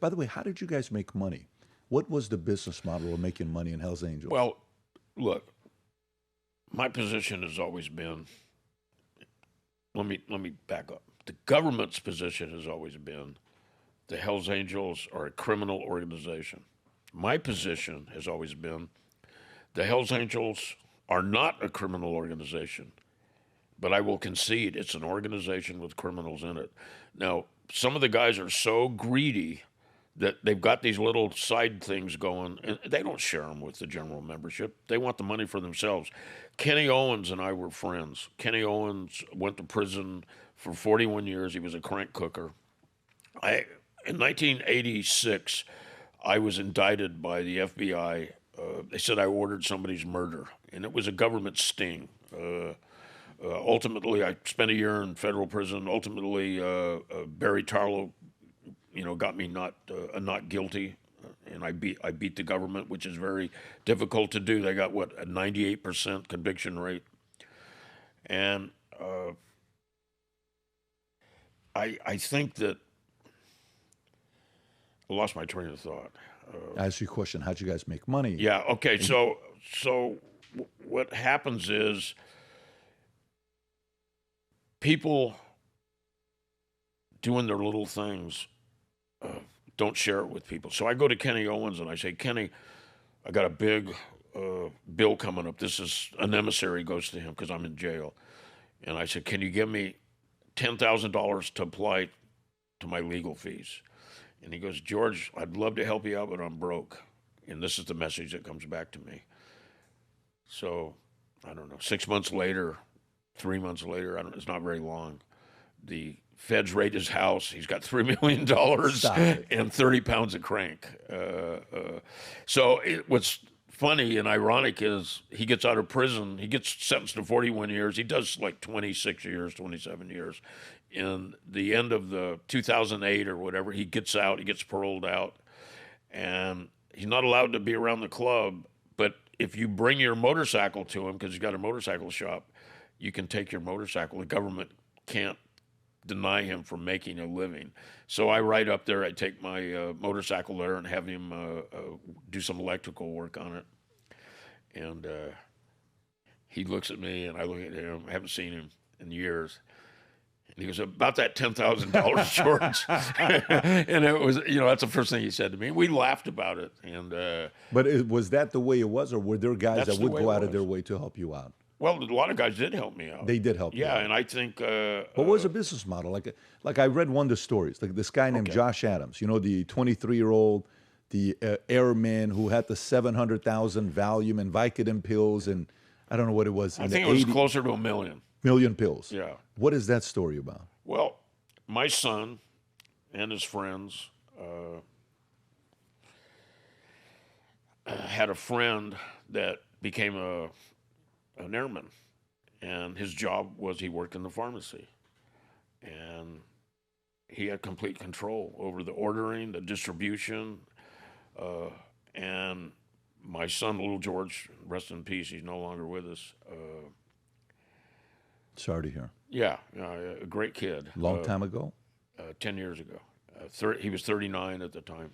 By the way, how did you guys make money? What was the business model of making money in Hell's Angels? Well, look, my position has always been. Let me back up. The government's position has always been the Hells Angels are a criminal organization. My position has always been the Hells Angels are not a criminal organization, but I will concede it's an organization with criminals in it. Now, some of the guys are so greedy that they've got these little side things going, and they don't share them with the general membership. They want the money for themselves. Kenny Owens and I were friends. Kenny Owens went to prison for 41 years. He was a crank cooker. In 1986, I was indicted by the FBI. They said I ordered somebody's murder, and it was a government sting. Ultimately, I spent a year in federal prison. Ultimately, Barry Tarlow, got me not guilty, and I beat the government, which is very difficult to do. They got a 98% conviction rate, and I think that I lost my train of thought. I asked you a question. How'd you guys make money? Yeah. Okay. So what happens is people doing their little things don't share it with people. So I go to Kenny Owens and I say, Kenny, I got a big bill coming up. This is an emissary goes to him because I'm in jail. And I said, can you give me $10,000 to apply to my legal fees? And he goes, George, I'd love to help you out, but I'm broke. And this is the message that comes back to me. So, I don't know, 6 months later, 3 months later, it's not very long, the feds raid his house. He's got $3 million and 30 pounds of crank. So what's funny and ironic is he gets out of prison. He gets sentenced to 41 years. He does like 26 years, 27 years. In the end of the 2008 or whatever, he gets out. He gets paroled out. And he's not allowed to be around the club. But if you bring your motorcycle to him, because he's got a motorcycle shop, you can take your motorcycle. The government can't deny him from making a living. So I ride up there, I take my motorcycle there and have him do some electrical work on it. And he looks at me and I look at him. I haven't seen him in years. And he goes, about that $10,000, George. And it was, that's the first thing he said to me. We laughed about it. And But was that the way it was, or were there guys That's that the would way go it out of was. their way to help you out? Well, a lot of guys did help me out. They did help you Yeah, out. and I think What was the business model? Like I read one of the stories, like this guy named Josh Adams, the 23-year-old, the airman who had the 700,000 Valium and Vicodin pills, and I don't know what it was. I think it was closer to $1 million. Million pills. Yeah. What is that story about? Well, my son and his friends had a friend that became an airman, and his job was he worked in the pharmacy, and he had complete control over the ordering, the distribution, and my son, little George, rest in peace, he's no longer with us. Sorry to hear. Yeah, a great kid. Long time ago? 10 years ago. He was 39 at the time.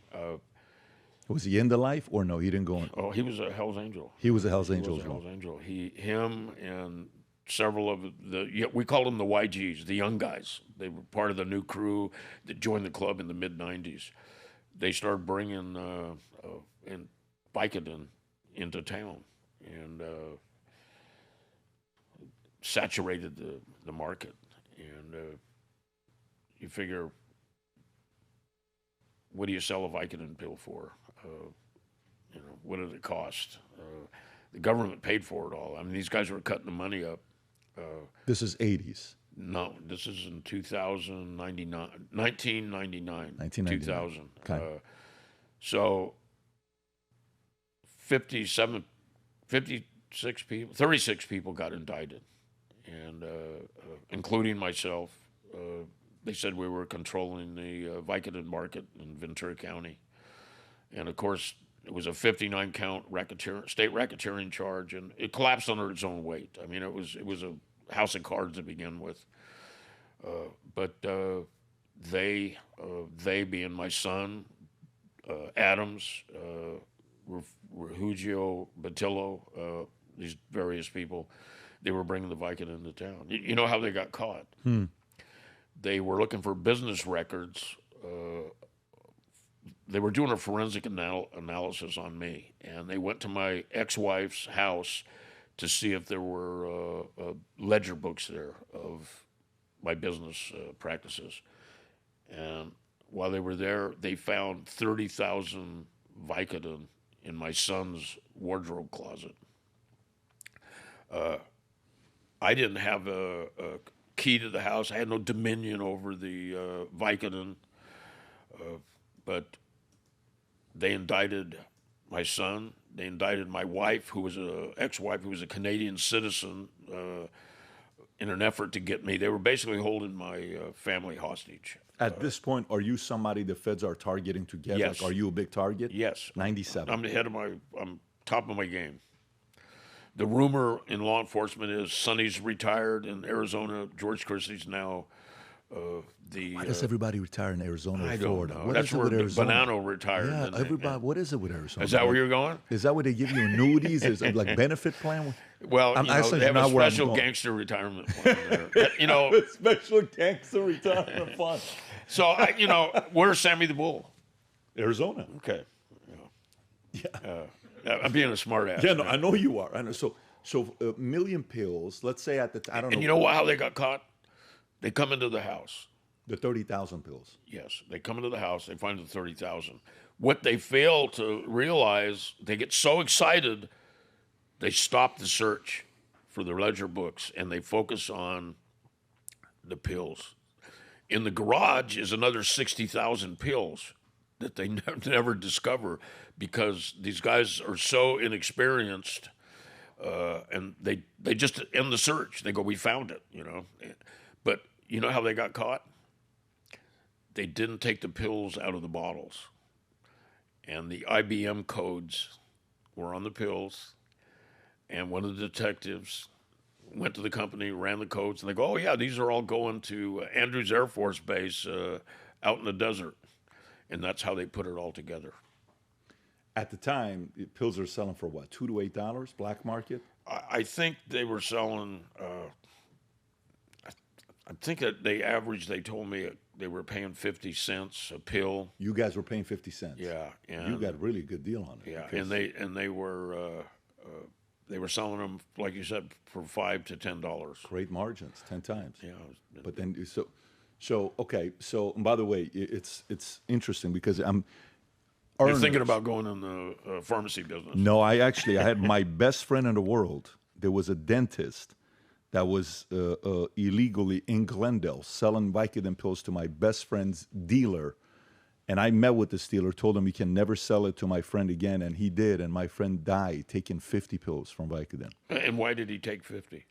Was he into life or no? He didn't go in. Oh, he was a Hell's Angel. He was a Hell's He Angel. was a Hell's Angel. Him and several of we called them the YGs, the young guys. They were part of the new crew that joined the club in the mid-'90s. They started bringing in Vicodin into town and saturated the market. And you figure, what do you sell a Vicodin pill for? What did it cost? The government paid for it all. I mean, these guys were cutting the money up. This is 80s. No, this is in 1999, 2000. Okay. So 36 people got indicted, and including myself. They said we were controlling the Vicodin market in Ventura County. And of course, it was a 59-count state racketeering charge, and it collapsed under its own weight. I mean, it was a house of cards to begin with. But they being my son, Adams, Refugio, Batillo, these various people. They were bringing the Vicodin into town. You know how they got caught? They were looking for business records. They were doing a forensic analysis on me, and they went to my ex-wife's house to see if there were ledger books there of my business practices. And while they were there, they found 30,000 Vicodin in my son's wardrobe closet. I didn't have a key to the house. I had no dominion over the Vicodin, but they indicted my son. They indicted my wife, who was ex-wife, who was a Canadian citizen, in an effort to get me. They were basically holding my family hostage. At this point, are you somebody the feds are targeting to get? Yes. Like, are you a big target? Yes. 97. I'm top of my game. The rumor in law enforcement is Sonny's retired in Arizona. George Christie's now Why does everybody retire in Arizona or Florida? Know. What That's is it where with Arizona? Bonanno retired. Yeah, everybody. What is it with Arizona? Is that where you're going? Is that where they give you annuities? Is it like benefit plan? Well, I'm they have a not where I'm special going. gangster retirement plan there. A special gangster retirement fund. So, where's Sammy the Bull? Arizona. Okay. Yeah. I'm being a smart ass. Yeah, no, I know you are. I know. So a million pills. Let's say at the I don't know. And you know how they got caught? They come into the house. The 30,000 pills. Yes, they come into the house. They find the 30,000. What they fail to realize, they get so excited, they stop the search for their ledger books and they focus on the pills. In the garage is another 60,000 pills that they never discover because these guys are so inexperienced, and they just end the search. They go, we found it, But you know how they got caught? They didn't take the pills out of the bottles. And the IBM codes were on the pills. And one of the detectives went to the company, ran the codes, and they go, oh, yeah, these are all going to Andrews Air Force Base out in the desert. And that's how they put it all together. At the time, pills are selling for what, $2 to $8, black market? I think they were selling, I think that they told me they were paying 50 cents a pill. You guys were paying 50 cents. Yeah. And you got a really good deal on it. Yeah, and they were selling them, like you said, for $5 to $10. Great margins, 10 times. Yeah. But then, okay. So, and by the way, it's interesting because You're thinking about going in the pharmacy business. No, I had my best friend in the world. There was a dentist that was illegally in Glendale selling Vicodin pills to my best friend's dealer. And I met with this dealer, told him he can never sell it to my friend again, and he did. And my friend died taking 50 pills from Vicodin. And why did he take 50?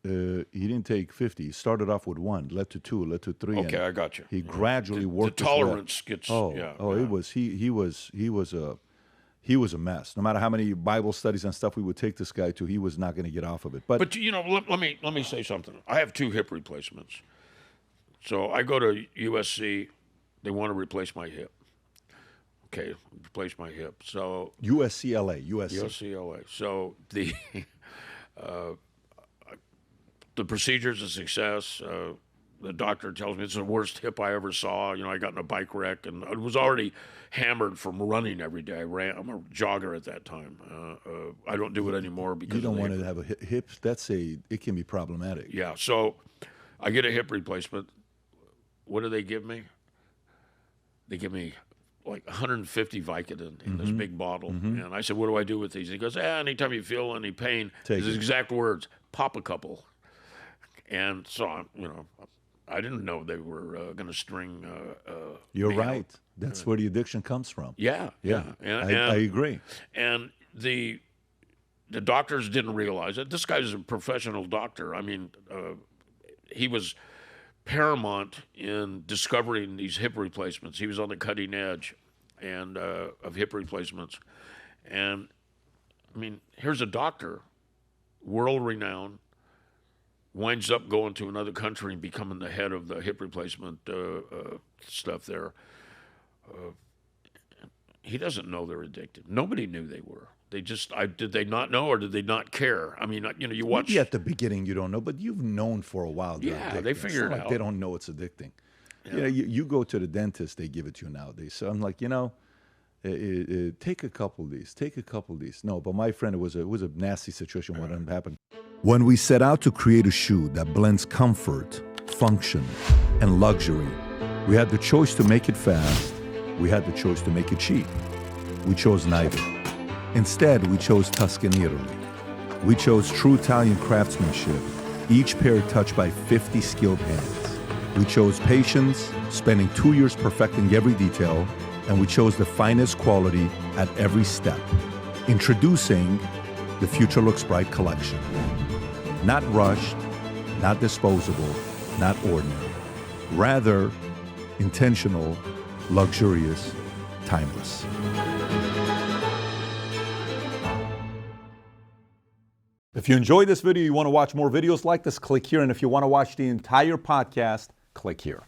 He didn't take 50. He started off with 1, led to 2, led to 3. Okay, I got you. He gradually worked. The tolerance gets. He was a mess. No matter how many Bible studies and stuff we would take this guy to, he was not going to get off of it. But let me say something. I have 2 hip replacements. So I go to USC. They want to replace my hip. Okay, replace my hip. So USC. So the procedure's a success. The doctor tells me it's the worst hip I ever saw. I got in a bike wreck, and I was already hammered from running every day. I'm a jogger at that time. I don't do it anymore because you don't want to have a hip. It can be problematic. Yeah. So I get a hip replacement. What do they give me? They give me like 150 Vicodin in this big bottle. And I said, what do I do with these? And he goes, anytime you feel any pain, his exact words, pop a couple. And so, I didn't know they were going to string. You're right. That's where the addiction comes from. Yeah. I agree. And the doctors didn't realize it. This guy's a professional doctor. I mean, he was paramount in discovering these hip replacements. He was on the cutting edge of hip replacements. And, I mean, here's a doctor, world-renowned, winds up going to another country and becoming the head of the hip replacement stuff there. he doesn't know they're addicted. Nobody knew they were. They just, did they not know or did they not care? I mean, you know, you watch. Maybe at the beginning you don't know, but you've known for a while. Yeah, they figure it out. They don't know it's addicting. Yeah. You go to the dentist, they give it to you nowadays. So I'm like, take a couple of these. Take a couple of these. No, but my friend, it was a nasty situation when it happened. When we set out to create a shoe that blends comfort, function, and luxury, we had the choice to make it fast. We had the choice to make it cheap. We chose neither. Instead, we chose Tuscany, Italy. We chose true Italian craftsmanship, each pair touched by 50 skilled hands. We chose patience, spending 2 years perfecting every detail, and we chose the finest quality at every step. Introducing the Future Looks Bright collection. Not rushed, not disposable, not ordinary. Rather, intentional, luxurious, timeless. If you enjoyed this video, you want to watch more videos like this, click here. And if you want to watch the entire podcast, click here.